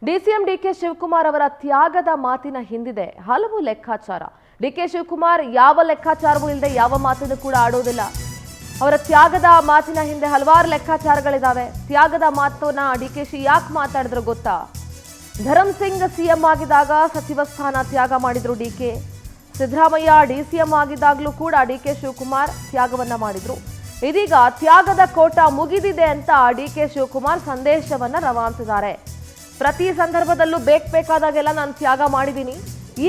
DCM DK Shivakumar ಅವರ ತ್ಯಾಗದ ಮಾತಿನ ಹಿಂದಿದೆ ಹಲವು ಲೆಕ್ಕಾಚಾರ. ಡಿಕೆ ಶಿವಕುಮಾರ್ ಯಾವ ಲೆಕ್ಕಾಚಾರವೂ ಇಲ್ಲದೆ ಯಾವ ಮಾತನ್ನು ಕೂಡ ಆಡೋದಿಲ್ಲ. ಅವರ ತ್ಯಾಗದ ಮಾತಿನ ಹಿಂದೆ ಹಲವಾರು ಲೆಕ್ಕಾಚಾರಗಳಿದಾವೆ. ತ್ಯಾಗದ ಮಾತನ್ನ ಡಿಕೆಶಿ ಯಾಕೆ ಮಾತಾಡಿದ್ರು ಗೊತ್ತಾ? ಧರಮ್ ಸಿಂಗ್ ಸಿಎಂ ಆಗಿದ್ದಾಗ ಸಚಿವ ಸ್ಥಾನ ತ್ಯಾಗ ಮಾಡಿದ್ರು ಡಿಕೆ. ಸಿದ್ದರಾಮಯ್ಯ ಡಿಸಿಎಂ ಆಗಿದ್ದಾಗಲೂ ಕೂಡ ಡಿಕೆ ಶಿವಕುಮಾರ್ ತ್ಯಾಗವನ್ನ ಮಾಡಿದ್ರು. ಇದೀಗ ತ್ಯಾಗದ ಕೋಟ ಮುಗಿದಿದೆ ಅಂತ ಡಿಕೆ ಶಿವಕುಮಾರ್ ಸಂದೇಶವನ್ನ ರವಾನಿಸಿದ್ದಾರೆ. ಪ್ರತಿ ಸಂದರ್ಭದಲ್ಲೂ ಬೇಕಾದಾಗೆಲ್ಲ ನಾನು ತ್ಯಾಗ ಮಾಡಿದ್ದೀನಿ,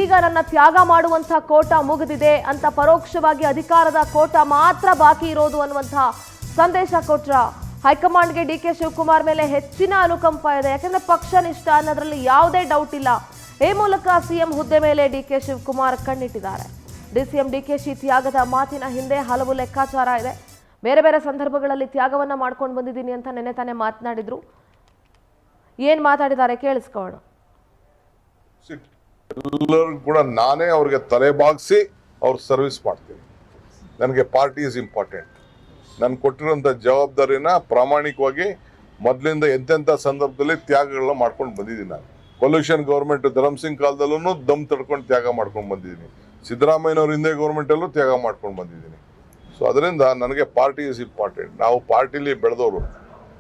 ಈಗ ನನ್ನ ತ್ಯಾಗ ಮಾಡುವಂತಹ ಕೋಟ ಮುಗಿದಿದೆ ಅಂತ ಪರೋಕ್ಷವಾಗಿ ಅಧಿಕಾರದ ಕೋಟ ಮಾತ್ರ ಬಾಕಿ ಇರೋದು ಅನ್ನುವಂತಹ ಸಂದೇಶ ಕೊಟ್ರ. ಹೈಕಮಾಂಡ್ಗೆ ಡಿಕೆ ಶಿವಕುಮಾರ್ ಮೇಲೆ ಹೆಚ್ಚಿನ ಅನುಕಂಪ ಇದೆ, ಯಾಕಂದ್ರೆ ಪಕ್ಷ ನಿಷ್ಠ ಅನ್ನೋದ್ರಲ್ಲಿ ಯಾವುದೇ ಡೌಟ್ ಇಲ್ಲ. ಈ ಮೂಲಕ ಸಿಎಂ ಹುದ್ದೆ ಮೇಲೆ ಡಿಕೆ ಶಿವಕುಮಾರ್ ಕಣ್ಣಿಟ್ಟಿದ್ದಾರೆ. ಡಿಸಿಎಂ ಡಿಕೆಶಿ ತ್ಯಾಗದ ಮಾತಿನ ಹಿಂದೆ ಹಲವು ಲೆಕ್ಕಾಚಾರ ಇದೆ. ಬೇರೆ ಬೇರೆ ಸಂದರ್ಭಗಳಲ್ಲಿ ತ್ಯಾಗವನ್ನ ಮಾಡ್ಕೊಂಡು ಬಂದಿದ್ದೀನಿ ಅಂತ ನೆನ್ನೆ ತಾನೇ ಮಾತನಾಡಿದ್ರು. ಏನ್ ಮಾತಾಡಿದ್ದಾರೆ ಕೇಳಿಸ್ಕೊಳ್ಳೋಣ. ಎಲ್ಲರೂ ಕೂಡ ನಾನೇ ಅವ್ರಿಗೆ ತಲೆ ಬಾಗಿಸಿ ಅವ್ರ ಸರ್ವಿಸ್ ಮಾಡ್ತೀನಿ. ನನಗೆ ಪಾರ್ಟಿ ಇಸ್ ಇಂಪಾರ್ಟೆಂಟ್. ನಾನು ಕೊಟ್ಟಿರೋಂಥ ಜವಾಬ್ದಾರಿನ ಪ್ರಾಮಾಣಿಕವಾಗಿ ಮೊದಲಿಂದ ಎಂತೆಂಥ ಸಂದರ್ಭದಲ್ಲಿ ತ್ಯಾಗಗಳನ್ನ ಮಾಡ್ಕೊಂಡು ಬಂದಿದ್ದೀನಿ. ನಾನು ಪೊಲ್ಯೂಷನ್ ಗೌರ್ಮೆಂಟ್ ಧರಮ್ ಸಿಂಗ್ ಕಾಲದಲ್ಲೂ ದಮ್ ತಡ್ಕೊಂಡು ತ್ಯಾಗ ಮಾಡ್ಕೊಂಡು ಬಂದಿದ್ದೀನಿ. ಸಿದ್ದರಾಮಯ್ಯನವ್ರ ಹಿಂದೆ ಗೌರ್ಮೆಂಟಲ್ಲೂ ತ್ಯಾಗ ಮಾಡ್ಕೊಂಡು ಬಂದಿದ್ದೀನಿ. ಸೊ ಅದರಿಂದ ನನಗೆ ಪಾರ್ಟಿ ಇಸ್ ಇಂಪಾರ್ಟೆಂಟ್. ನಾವು ಪಾರ್ಟಿಲಿ ಬೆಳೆದವರು.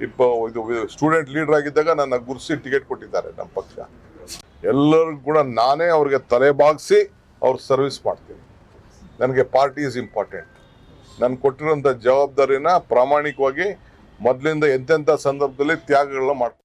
ಇದು ಸ್ಟೂಡೆಂಟ್ ಲೀಡರ್ ಆಗಿದ್ದಾಗ ನನ್ನ ಗುರುಸಿ ಟಿಕೆಟ್ ಕೊಟ್ಟಿದ್ದಾರೆ ನಮ್ಮ ಪಕ್ಷ. ಎಲ್ಲರೂ ಕೂಡ ನಾನೇ ಅವ್ರಿಗೆ ತಲೆ ಬಾಗಿಸಿ ಅವ್ರ ಸರ್ವಿಸ್ ಮಾಡ್ತೀನಿ. ನನಗೆ ಪಾರ್ಟಿ ಇಸ್ ಇಂಪಾರ್ಟೆಂಟ್. ನಾನು ಕೊಟ್ಟಿರೋಂಥ ಜವಾಬ್ದಾರಿನ ಪ್ರಾಮಾಣಿಕವಾಗಿ ಮೊದಲಿಂದ ಎಂತೆಂಥ ಸಂದರ್ಭದಲ್ಲಿ ತ್ಯಾಗಗಳನ್ನ ಮಾಡ್ತೀನಿ.